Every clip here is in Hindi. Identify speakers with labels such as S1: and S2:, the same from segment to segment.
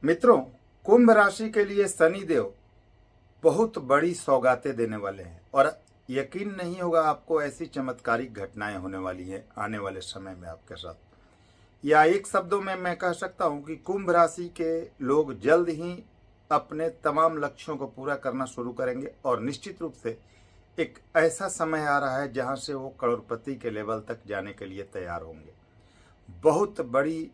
S1: मित्रों, कुंभ राशि के लिए शनिदेव बहुत बड़ी सौगातें देने वाले हैं और यकीन नहीं होगा आपको ऐसी चमत्कारिक घटनाएं होने वाली है आने वाले समय में आपके साथ। या एक शब्दों में मैं कह सकता हूं कि कुंभ राशि के लोग जल्द ही अपने तमाम लक्ष्यों को पूरा करना शुरू करेंगे और निश्चित रूप से एक ऐसा समय आ रहा है जहां से वो करोड़पति के लेवल तक जाने के लिए तैयार होंगे। बहुत बड़ी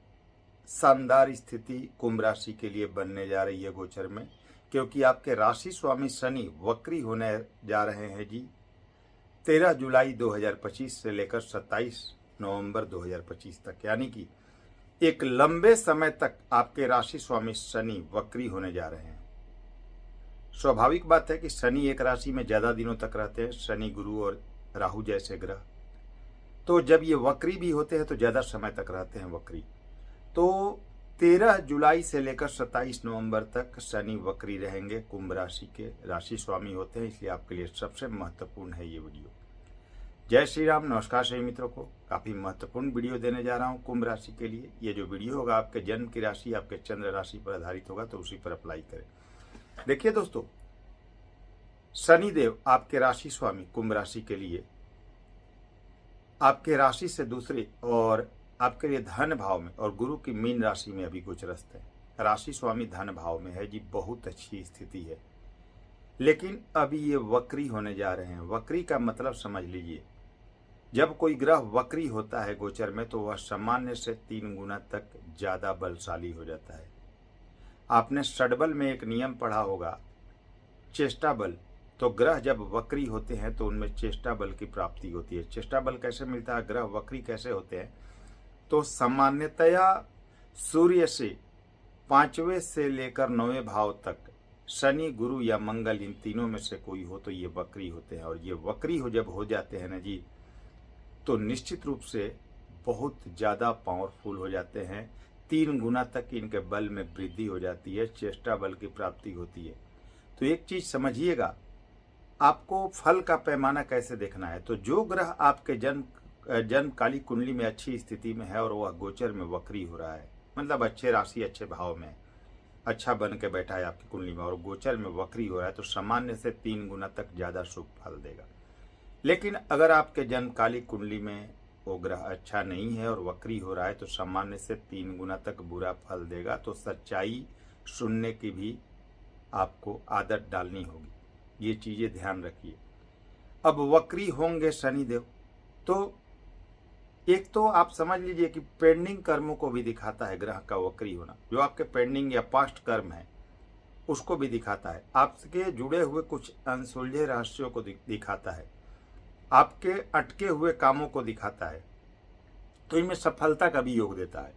S1: शानदार स्थिति कुंभ राशि के लिए बनने जा रही है गोचर में, क्योंकि आपके राशि स्वामी शनि वक्री होने जा रहे हैं जी 13 जुलाई 2025 से लेकर 27 नवंबर 2025 तक, यानी कि एक लंबे समय तक आपके राशि स्वामी शनि वक्री होने जा रहे हैं। स्वाभाविक बात है कि शनि एक राशि में ज्यादा दिनों तक रहते हैं, शनि गुरु और राहु जैसे ग्रह। तो जब ये वक्री भी होते हैं तो ज्यादा समय तक रहते हैं वक्री। तो 13 जुलाई से लेकर 27 नवंबर तक शनि वक्री रहेंगे, कुंभ राशि के राशि स्वामी होते हैं, इसलिए आपके लिए सबसे महत्वपूर्ण है ये वीडियो। जय श्री राम, नमस्कार सभी मित्रों को। काफी महत्वपूर्ण वीडियो देने जा रहा हूँ कुंभ राशि के लिए। ये जो वीडियो होगा आपके जन्म की राशि, आपके चंद्र राशि पर आधारित होगा, तो उसी पर अप्लाई करें। देखिए दोस्तों, शनिदेव आपके राशि स्वामी कुंभ राशि के लिए आपके राशि से दूसरे और आपके लिए धन भाव में और गुरु की मीन राशि में अभी गोचरस्थ है। राशि स्वामी धन भाव में है जी, बहुत अच्छी स्थिति है। लेकिन अभी ये वक्री होने जा रहे हैं। वक्री का मतलब समझ लीजिए, जब कोई ग्रह वक्री होता है गोचर में तो वह सामान्य से 3 गुना तक ज्यादा बलशाली हो जाता है। आपने षडबल में एक नियम पढ़ा होगा, चेष्टा बल। तो ग्रह जब वक्री होते हैं तो उनमें चेष्टा बल की प्राप्ति होती है। चेष्टा बल कैसे मिलता है, ग्रह वक्री कैसे होते हैं? तो सामान्यतया सूर्य से 5वें से लेकर 9वें भाव तक शनि, गुरु या मंगल, इन तीनों में से कोई हो तो ये वक्री होते हैं। और ये वक्री जब हो जाते हैं ना जी, तो निश्चित रूप से बहुत ज्यादा पावरफुल हो जाते हैं। 3 गुना तक इनके बल में वृद्धि हो जाती है, चेष्टा बल की प्राप्ति होती है। तो एक चीज समझिएगा, आपको फल का पैमाना कैसे देखना है। तो जो ग्रह आपके जन्म काली कुंडली में अच्छी स्थिति में है और वह गोचर में वक्री हो रहा है, मतलब अच्छे राशि अच्छे भाव में अच्छा बन के बैठा है आपकी कुंडली में और गोचर में वक्री हो रहा है, तो सामान्य से 3 गुना तक ज्यादा शुभ फल देगा। लेकिन अगर आपके जन्म काली कुंडली में वो ग्रह अच्छा नहीं है और वक्री हो रहा है तो सामान्य से 3 गुना तक बुरा फल देगा। तो सच्चाई सुनने की भी आपको आदत डालनी होगी, ये चीजें ध्यान रखिए। अब वक्री होंगे शनिदेव तो एक तो आप समझ लीजिए कि पेंडिंग कर्मों को भी दिखाता है ग्रह का वक्री होना। जो आपके पेंडिंग या पास्ट कर्म है उसको भी दिखाता है, आपके जुड़े हुए कुछ अनसुलझे रहस्यों को दिखाता है, आपके अटके हुए कामों को दिखाता है। तो इनमें सफलता का भी योग देता है।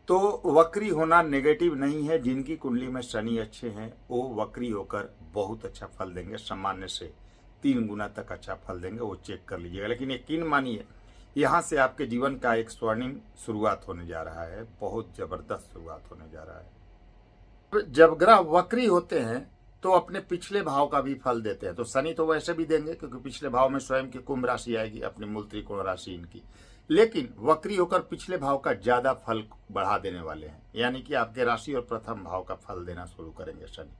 S1: तो वक्री होना नेगेटिव नहीं है। जिनकी कुंडली में शनि अच्छे हैं वो वक्री होकर बहुत अच्छा फल देंगे, सामान्य से 3 गुना तक अच्छा फल देंगे, वो चेक कर लीजिएगा। लेकिन यकीन मानिए, यहाँ से आपके जीवन का एक स्वर्णिम शुरुआत होने जा रहा है, बहुत जबरदस्त शुरुआत होने जा रहा है। जब ग्रह वक्री होते हैं तो अपने पिछले भाव का भी फल देते हैं। तो शनि तो वैसे भी देंगे क्योंकि पिछले भाव में स्वयं की कुंभ राशि आएगी, अपनी मूल त्रिकोण राशि इनकी। लेकिन वक्री होकर पिछले भाव का ज्यादा फल बढ़ा देने वाले हैं, यानी कि आपके राशि और प्रथम भाव का फल देना शुरू करेंगे। शनि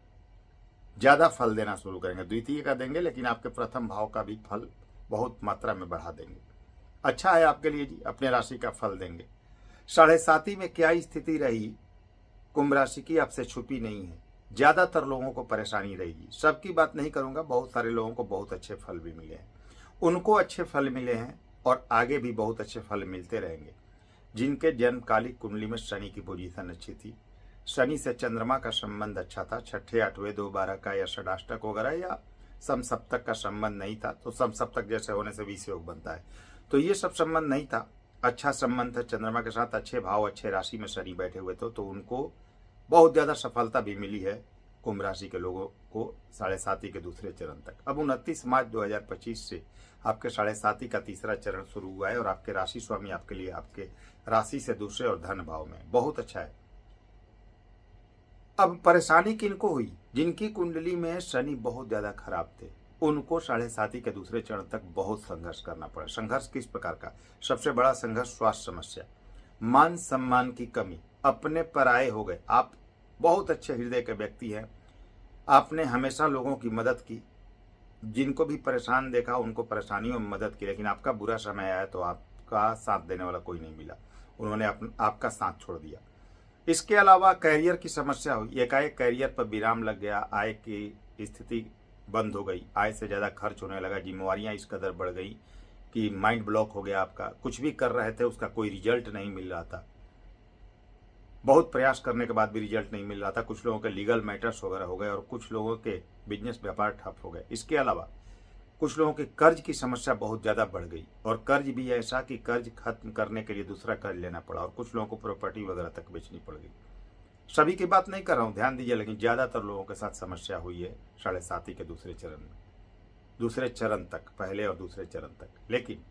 S1: ज्यादा फल देना शुरू करेंगे, द्वितीय का देंगे लेकिन आपके प्रथम भाव का भी फल बहुत मात्रा में बढ़ा देंगे। अच्छा है आपके लिए जी, अपने राशि का फल देंगे। 7.5 में क्या स्थिति रही कुंभ राशि की आपसे छुपी नहीं है। ज्यादातर लोगों को परेशानी रहेगी, सबकी बात नहीं करूंगा, बहुत सारे लोगों को बहुत अच्छे फल भी मिले हैं, उनको अच्छे फल मिले हैं और आगे भी बहुत अच्छे फल मिलते रहेंगे। जिनके जन्म काली कुंडली में शनि की पोजीशन अच्छी थी, शनि से चंद्रमा का संबंध अच्छा था, 6ठे 8वें 2 12 का या षडाष्टक वगैरह, या समसप्तक का संबंध नहीं था। तो समसप्तक जैसे होने से 20 योग बनता है, तो ये सब संबंध नहीं था, अच्छा संबंध था चंद्रमा के साथ, अच्छे भाव अच्छे राशि में शनि बैठे हुए थे, तो उनको बहुत ज्यादा सफलता भी मिली है कुंभ राशि के लोगों को 7.5 के दूसरे चरण तक। अब 29 मार्च 2025 से आपके 7.5 का तीसरा चरण शुरू हुआ है और आपके राशि स्वामी आपके लिए आपके राशि से दूसरे और धन भाव में बहुत अच्छा है। अब परेशानी किनको हुई? जिनकी कुंडली में शनि बहुत ज्यादा खराब थे, उनको 7.5 के दूसरे चरण तक बहुत संघर्ष करना पड़ा। संघर्ष किस प्रकार का? सबसे बड़ा संघर्ष स्वास्थ्य समस्या, मान सम्मान की कमी, अपने पराये हो गए। आप बहुत अच्छे हृदय के व्यक्ति हैं। आपने हमेशा लोगों की मदद की, जिनको भी परेशान देखा उनको परेशानियों में मदद की, लेकिन आपका बुरा समय आया तो आपका साथ देने वाला कोई नहीं मिला, उन्होंने आपका साथ छोड़ दिया। इसके अलावा कैरियर की समस्या हुई, एकाएक कैरियर पर विराम लग गया, आय की स्थिति बंद हो गई, आय से ज़्यादा खर्च होने लगा, जिम्मेवारियाँ इस कदर बढ़ गई कि माइंड ब्लॉक हो गया आपका, कुछ भी कर रहे थे उसका कोई रिजल्ट नहीं मिल रहा था, बहुत प्रयास करने के बाद भी रिजल्ट नहीं मिल रहा था। कुछ लोगों के लीगल मैटर्स वगैरह हो गए और कुछ लोगों के बिजनेस व्यापार ठप हो गए। इसके अलावा कुछ लोगों के कर्ज की समस्या बहुत ज़्यादा बढ़ गई, और कर्ज भी ऐसा कि कर्ज खत्म करने के लिए दूसरा कर्ज लेना पड़ा, और कुछ लोगों को प्रॉपर्टी वगैरह तक बेचनी पड़ गई। सभी की बात नहीं कर रहा हूँ, ध्यान दीजिए, लेकिन ज़्यादातर लोगों के साथ समस्या हुई है 7.5 के दूसरे चरण में, दूसरे चरण तक, पहले और दूसरे चरण तक। लेकिन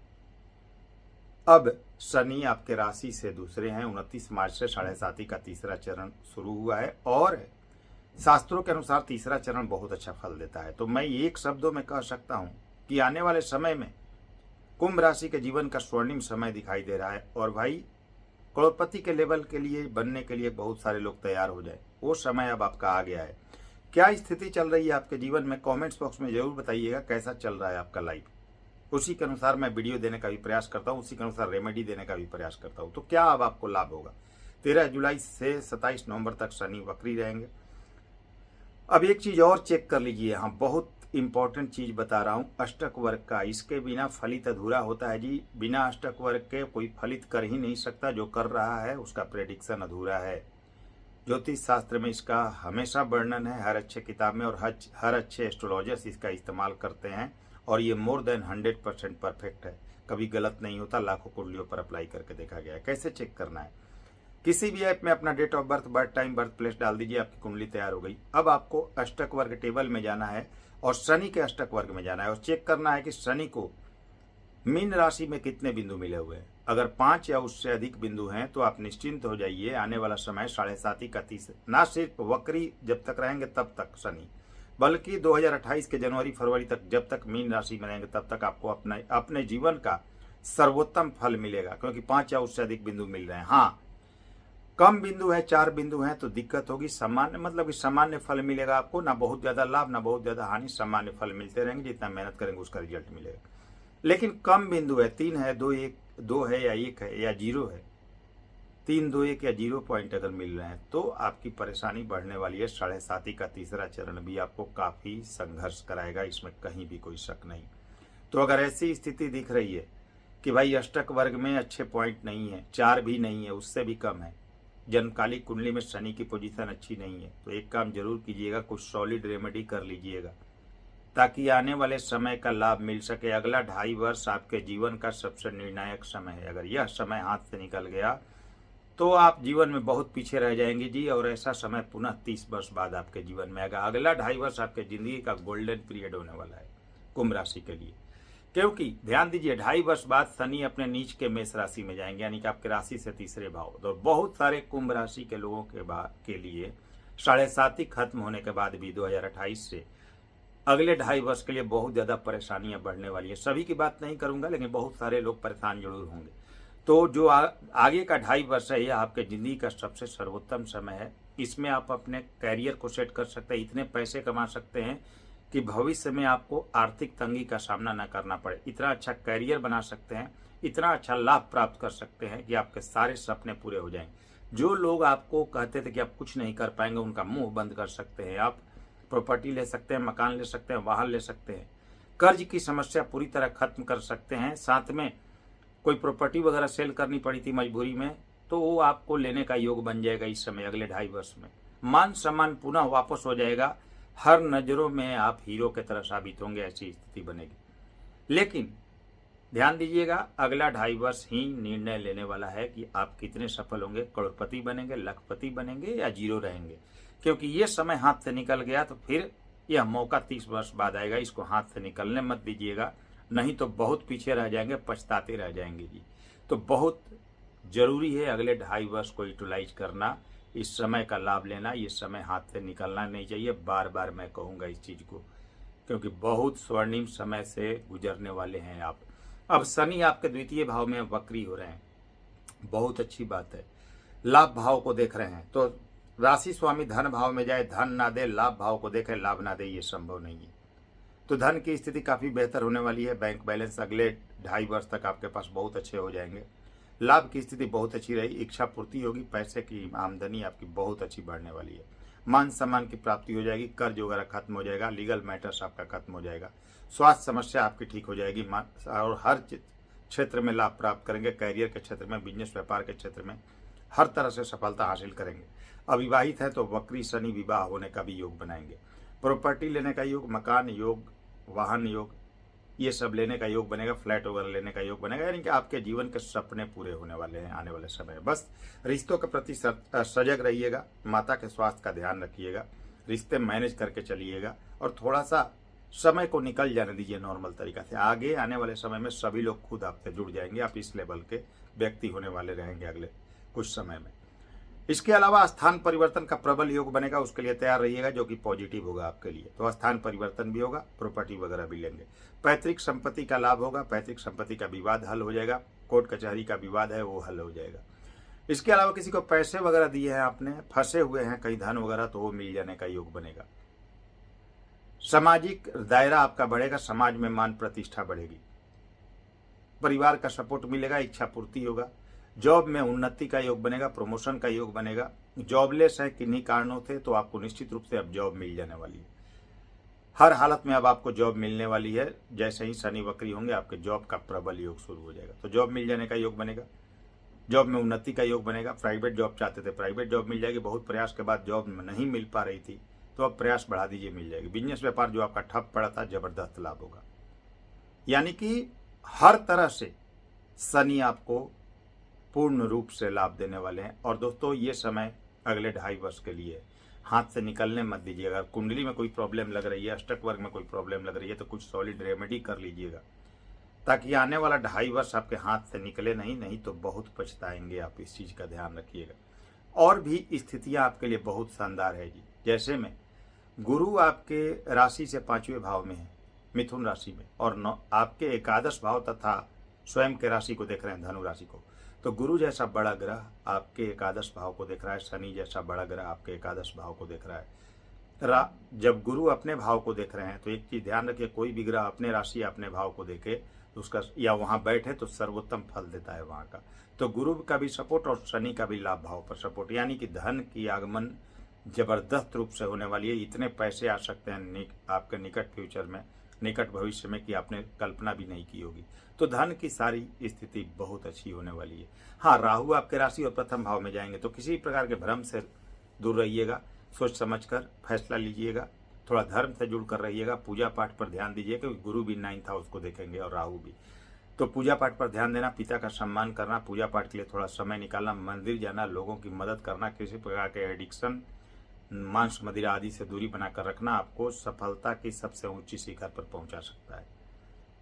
S1: अब शनि आपके राशि से दूसरे हैं, 29 मार्च से 7.5 का तीसरा चरण शुरू हुआ है, और शास्त्रों के अनुसार तीसरा चरण बहुत अच्छा फल देता है। तो मैं एक शब्दों में कह सकता हूं कि आने वाले समय में कुंभ राशि के जीवन का स्वर्णिम समय दिखाई दे रहा है, और भाई करोड़पति के लेवल के लिए बनने के लिए बहुत सारे लोग तैयार हो जाए, वो समय अब आपका आ गया है। क्या स्थिति चल रही है आपके जीवन में, कमेंट्स बॉक्स में जरूर बताइएगा कैसा चल रहा है आपका लाइफ। उसी के अनुसार मैं वीडियो देने का भी प्रयास करता हूँ, उसी के अनुसार रेमेडी देने का भी प्रयास करता हूँ। तो क्या अब आपको लाभ होगा? 13 जुलाई से 27 नवंबर तक शनि वक्री रहेंगे। अब एक चीज और चेक कर लीजिए, हाँ बहुत इंपॉर्टेंट चीज बता रहा हूँ, अष्टक वर्ग का, इसके बिना फलित अधूरा होता है जी। बिना अष्टक वर्ग के कोई फलित कर ही नहीं सकता, जो कर रहा है उसका प्रेडिक्शन अधूरा है। ज्योतिष शास्त्र में इसका हमेशा वर्णन है, हर अच्छे किताब में, और हर अच्छे एस्ट्रोलॉजर्स इसका इस्तेमाल करते हैं, और ये मोर देन 100% परफेक्ट है, कभी गलत नहीं होता। लाखों कुंडलियों पर अप्लाई करके देखा गया है। कैसे चेक करना है? किसी भी ऐप में अपना date of birth, birth time, birth place डाल दीजिए, आपकी कुंडली तैयार हो गई। अब आपको अष्टक वर्ग टेबल में जाना है और शनि के अष्टक वर्ग में जाना है, और चेक करना है कि शनि को मीन राशि में कितने बिंदु मिले हुए हैं। अगर 5 या उससे अधिक बिंदु हैं तो आप निश्चिंत हो जाइए, आने वाला समय 7.5 का 30, ना सिर्फ वक्री जब तक रहेंगे तब तक शनि, बल्कि 2028 के जनवरी फरवरी तक जब तक मीन राशि में रहेंगे तब तक आपको अपने जीवन का सर्वोत्तम फल मिलेगा, क्योंकि 5 या उससे अधिक बिंदु मिल रहे हैं। हाँ, कम बिंदु है, 4 बिंदु हैं तो दिक्कत होगी। सामान्य मतलब कि सामान्य फल मिलेगा आपको, ना बहुत ज्यादा लाभ ना बहुत ज्यादा हानि, सामान्य फल मिलते रहेंगे, जितना मेहनत करेंगे उसका रिजल्ट मिलेगा। लेकिन कम बिंदु है, 3 है, 2 है या 1 है या 0 है, 3, 2, 1 या 0 पॉइंट अगर मिल रहे हैं तो आपकी परेशानी बढ़ने वाली है। 7.5 का तीसरा चरण भी आपको काफी संघर्ष कराएगा, इसमें कहीं भी कोई शक नहीं। तो अगर ऐसी स्थिति दिख रही है कि भाई अष्टक वर्ग में अच्छे पॉइंट नहीं है, 4 भी नहीं है, उससे भी कम है, जन्मकालिक कुंडली में शनि की पोजीशन अच्छी नहीं है, तो एक काम जरूर कीजिएगा, कुछ सॉलिड रेमेडी कर लीजिएगा, ताकि आने वाले समय का लाभ मिल सके। अगला 2.5 वर्ष आपके जीवन का सबसे निर्णायक समय है। अगर यह समय हाथ से निकल गया तो आप जीवन में बहुत पीछे रह जाएंगे जी, और ऐसा समय पुनः 30 वर्ष बाद आपके जीवन में आएगा। अगला 2.5 वर्ष आपके जिंदगी का गोल्डन पीरियड होने वाला है कुंभ राशि के लिए, क्योंकि ध्यान दीजिए 2.5 वर्ष बाद शनि अपने नीच के मेष राशि में जाएंगे, यानी कि आपके राशि से तीसरे भाव। तो बहुत सारे कुंभ राशि के लोगों के लिए 7.5 खत्म होने के बाद भी 2028 से अगले 2.5 वर्ष के लिए बहुत ज्यादा परेशानियां बढ़ने वाली है। सभी की बात नहीं करूंगा, लेकिन बहुत सारे लोग परेशान जरूर होंगे। तो जो आगे का 2.5 वर्ष है, यह आपके जिंदगी का सबसे सर्वोत्तम समय है। इसमें आप अपने कैरियर को सेट कर सकते हैं, इतने पैसे कमा सकते हैं कि भविष्य में आपको आर्थिक तंगी का सामना न करना पड़े। इतना अच्छा कैरियर बना सकते हैं, इतना अच्छा लाभ प्राप्त कर सकते हैं कि आपके सारे सपने पूरे हो जाएंगे। जो लोग आपको कहते थे कि आप कुछ नहीं कर पाएंगे, उनका मुंह बंद कर सकते हैं। आप प्रॉपर्टी ले सकते हैं, मकान ले सकते हैं, वाहन ले सकते हैं, कर्ज की समस्या पूरी तरह खत्म कर सकते हैं। साथ में कोई प्रॉपर्टी वगैरह सेल करनी पड़ी थी मजबूरी में, तो वो आपको लेने का योग बन जाएगा इस समय, अगले 2.5 वर्ष में। मान सम्मान पुनः वापस हो जाएगा, हर नजरों में आप हीरो की तरह साबित होंगे, ऐसी स्थिति बनेगी। लेकिन ध्यान दीजिएगा, अगला 2.5 वर्ष ही निर्णय लेने वाला है कि आप कितने सफल होंगे, करोड़पति बनेंगे, लखपति बनेंगे या 0 रहेंगे। क्योंकि ये समय हाथ से निकल गया तो फिर यह मौका 30 वर्ष बाद आएगा, इसको हाथ से निकलने मत दीजिएगा, नहीं तो बहुत पीछे रह जाएंगे, पछताते रह जाएंगे जी। तो बहुत जरूरी है अगले 2.5 वर्ष को यूटिलाइज करना, इस समय का लाभ लेना। ये समय हाथ से निकलना नहीं चाहिए, बार बार मैं कहूँगा इस चीज़ को, क्योंकि बहुत स्वर्णिम समय से गुजरने वाले हैं आप। अब शनि आपके द्वितीय भाव में वक्री हो रहे हैं, बहुत अच्छी बात है, लाभ भाव को देख रहे हैं। तो राशि स्वामी धन भाव में जाए, धन ना दे, लाभ भाव को देखे, लाभ ना दे, ये संभव नहीं है। तो धन की स्थिति काफ़ी बेहतर होने वाली है। बैंक बैलेंस अगले 2.5 वर्ष तक आपके पास बहुत अच्छे हो जाएंगे। लाभ की स्थिति बहुत अच्छी रही, इच्छा पूर्ति होगी, पैसे की आमदनी आपकी बहुत अच्छी बढ़ने वाली है। मान सम्मान की प्राप्ति हो जाएगी, कर्ज वगैरह खत्म हो जाएगा, लीगल मैटर्स आपका खत्म हो जाएगा, स्वास्थ्य समस्या आपकी ठीक हो जाएगी, और हर क्षेत्र में लाभ प्राप्त करेंगे। कैरियर के क्षेत्र में, बिजनेस व्यापार के क्षेत्र में हर तरह से सफलता हासिल करेंगे। अविवाहित है तो वक्री शनि विवाह होने का भी योग बनाएंगे। प्रॉपर्टी लेने का योग, मकान योग, वाहन योग, ये सब लेने का योग बनेगा। फ्लैट वगैरह लेने का योग बनेगा, यानी कि आपके जीवन के सपने पूरे होने वाले हैं आने वाले समय में। बस रिश्तों के प्रति सजग रहिएगा, माता के स्वास्थ्य का ध्यान रखिएगा, रिश्ते मैनेज करके चलिएगा और थोड़ा सा समय को निकल जाने दीजिए नॉर्मल तरीका से। आगे आने वाले समय में सभी लोग खुद आपसे जुड़ जाएंगे, आप इस लेवल के व्यक्ति होने वाले रहेंगे अगले कुछ समय में। इसके अलावा स्थान परिवर्तन का प्रबल योग बनेगा, उसके लिए तैयार रहिएगा, जो कि पॉजिटिव होगा आपके लिए। तो स्थान परिवर्तन भी होगा, प्रॉपर्टी वगैरह भी लेंगे। पैतृक संपत्ति का लाभ होगा, पैतृक संपत्ति का विवाद हल हो जाएगा, कोर्ट कचहरी का विवाद है वो हल हो जाएगा। इसके अलावा किसी को पैसे वगैरह दिए हैं आपने, फंसे हुए हैं कहीं धन वगैरह, तो वो मिल जाने का योग बनेगा। सामाजिक दायरा आपका बढ़ेगा, समाज में मान प्रतिष्ठा बढ़ेगी, परिवार का सपोर्ट मिलेगा, इच्छा पूर्ति होगा। जॉब में उन्नति का योग बनेगा, प्रमोशन का योग बनेगा। जॉबलेस है किन्हीं कारणों से तो आपको निश्चित रूप से अब जॉब मिल जाने वाली है। हर हालत में अब आपको जॉब मिलने वाली है। जैसे ही शनि वक्री होंगे आपके जॉब का प्रबल योग शुरू हो जाएगा, तो जॉब मिल जाने का योग बनेगा। जॉब में उन्नति का योग बनेगा। प्राइवेट जॉब चाहते थे, प्राइवेट जॉब मिल जाएगी। बहुत प्रयास के बाद जॉब नहीं मिल पा रही थी, तो अब प्रयास बढ़ा दीजिए, मिल जाएगी। बिजनेस व्यापार जो आपका ठप पड़ा था, जबरदस्त लाभ होगा। यानी कि हर तरह से शनि आपको पूर्ण रूप से लाभ देने वाले हैं। और दोस्तों ये समय अगले 2.5 वर्ष के लिए हाथ से निकलने मत दीजिएगा। अगर कुंडली में कोई प्रॉब्लम लग रही है, अष्टक वर्ग में कोई प्रॉब्लम लग रही है, तो कुछ सॉलिड रेमेडी कर लीजिएगा, ताकि आने वाला 2.5 वर्ष आपके हाथ से निकले नहीं तो बहुत पछताएंगे आप। इस चीज़ का ध्यान रखिएगा। और भी स्थितियाँ आपके लिए बहुत शानदार है जी। जैसे में गुरु आपके राशि से 5वें भाव में है, मिथुन राशि में, और आपके एकादश भाव तथा स्वयं के राशि को देख रहे हैं, धनु राशि को। तो गुरु जैसा बड़ा ग्रह आपके एकादश भाव को देख रहा है, शनि जैसा बड़ा ग्रह आपके एकादश भाव को देख रहा है। जब गुरु अपने भाव को देख रहे हैं तो एक चीज़ ध्यान रखिए, कोई भी ग्रह अपने राशि अपने भाव को देखे तो उसका या वहाँ बैठे तो सर्वोत्तम फल देता है वहाँ का। तो गुरु का भी सपोर्ट और शनि का भी लाभ भाव पर सपोर्ट, यानी कि धन की आगमन जबरदस्त रूप से होने वाली है। इतने पैसे आ सकते हैं आपके निकट फ्यूचर में, निकट भविष्य में, कि आपने कल्पना भी नहीं की होगी। तो धन की सारी स्थिति बहुत अच्छी होने वाली है। हाँ, राहु आपके राशि और प्रथम भाव में जाएंगे, तो किसी प्रकार के भ्रम से दूर रहिएगा, सोच समझकर फैसला लीजिएगा, थोड़ा धर्म से जुड़कर रहिएगा, पूजा पाठ पर ध्यान दीजिए, क्योंकि गुरु भी 9th हाउस को देखेंगे और राहु भी। तो पूजा पाठ पर ध्यान देना, पिता का सम्मान करना, पूजा पाठ के लिए थोड़ा समय निकालना, मंदिर जाना, लोगों की मदद करना, किसी प्रकार के एडिक्शन, मांस मदिरा आदि से दूरी बनाकर रखना आपको सफलता की सबसे ऊंची शिखर पर पहुंचा सकता है।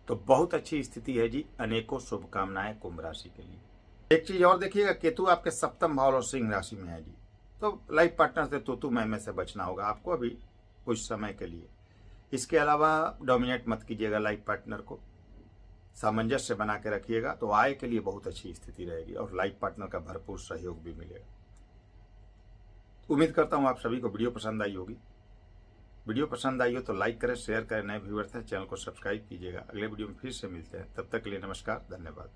S1: तो बहुत अच्छी स्थिति है जी। अनेकों शुभकामनाएं कुंभ राशि के लिए। एक चीज और देखिएगा, केतु आपके सप्तम भाव और सिंह राशि में है जी। तो लाइफ पार्टनर से तू मैं से बचना होगा आपको अभी कुछ समय के लिए। इसके अलावा डोमिनेट मत कीजिएगा लाइफ पार्टनर को, सामंजस्य बना के रखिएगा, तो आय के लिए बहुत अच्छी स्थिति रहेगी और लाइफ पार्टनर का भरपूर सहयोग भी मिलेगा। उम्मीद करता हूँ आप सभी को वीडियो पसंद आई होगी। वीडियो पसंद आई हो तो लाइक करें, शेयर करें, नए व्यूअर्स हैं चैनल को सब्सक्राइब कीजिएगा। अगले वीडियो में फिर से मिलते हैं, तब तक के लिए नमस्कार, धन्यवाद।